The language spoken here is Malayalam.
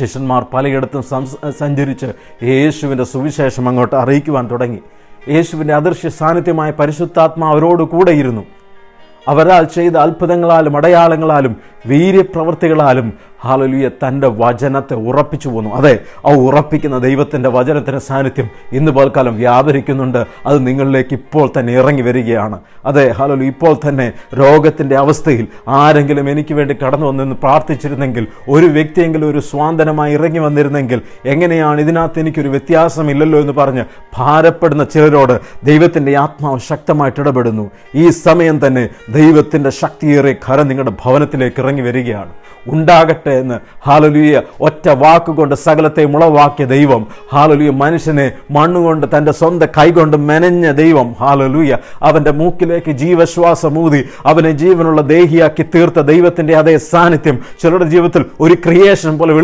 ശിഷ്യന്മാർ പലയിടത്തും സഞ്ചരിച്ച് യേശുവിൻ്റെ സുവിശേഷം അങ്ങോട്ട് അറിയിക്കുവാൻ തുടങ്ങി. യേശുവിൻ്റെ അദൃശ്യ സാന്നിധ്യമായ പരിശുദ്ധാത്മാവ് അവരോട് കൂടെയിരുന്നു. അവരാൽ ചെയ്ത അത്ഭുതങ്ങളാലും അടയാളങ്ങളാലും വീര്യപ്രവൃത്തികളാലും ഹല്ലേലൂയ തൻ്റെ വചനത്തെ ഉറപ്പിച്ചു പോന്നു. അതെ, ആ ഉറപ്പിക്കുന്ന ദൈവത്തിൻ്റെ വചനത്തിൻ്റെ സാന്നിധ്യം ഇന്ന് പൽക്കാലം വ്യാപരിക്കുന്നുണ്ട്. അത് നിങ്ങളിലേക്ക് ഇപ്പോൾ തന്നെ ഇറങ്ങി വരികയാണ്. അതെ, ഹല്ലേലൂയ, ഇപ്പോൾ തന്നെ രോഗത്തിൻ്റെ അവസ്ഥയിൽ ആരെങ്കിലും എനിക്ക് വേണ്ടി കടന്നു വന്നെന്ന് പ്രാർത്ഥിച്ചിരുന്നെങ്കിൽ, ഒരു വ്യക്തിയെങ്കിലും ഒരു സ്വാന്തനമായി ഇറങ്ങി വന്നിരുന്നെങ്കിൽ, എങ്ങനെയാണ് ഇതിനകത്ത് എനിക്കൊരു വ്യത്യാസമില്ലല്ലോ എന്ന് പറഞ്ഞ് ഭാരപ്പെടുന്ന ചിലരോട് ദൈവത്തിൻ്റെ ആത്മാവ് ശക്തമായിട്ട് ഇടപെടുന്നു. ഈ സമയം തന്നെ ദൈവത്തിൻ്റെ ശക്തിയേറിയ കരം നിങ്ങളുടെ ഭവനത്തിലേക്ക് ഇറങ്ങി വരികയാണ്. ഉണ്ടാകട്ടെ എന്ന് ഹല്ലേലൂയ ഒറ്റ വാക്കുകൊണ്ട് സകലത്തെ ഉളവാക്കിയ ദൈവം, ഹല്ലേലൂയ മനുഷ്യനെ മണ്ണുകൊണ്ട് തൻ്റെ സ്വന്തം കൈകൊണ്ട് മെനഞ്ഞ ദൈവം, ഹല്ലേലൂയ അവൻ്റെ മൂക്കിലേക്ക് ജീവശ്വാസമൂതി അവനെ ജീവനുള്ള ദേഹിയാക്കി തീർത്ത ദൈവത്തിൻ്റെ അതേ സാന്നിധ്യം ചിലരുടെ ജീവിതത്തിൽ ഒരു ക്രിയേഷൻ പോലെ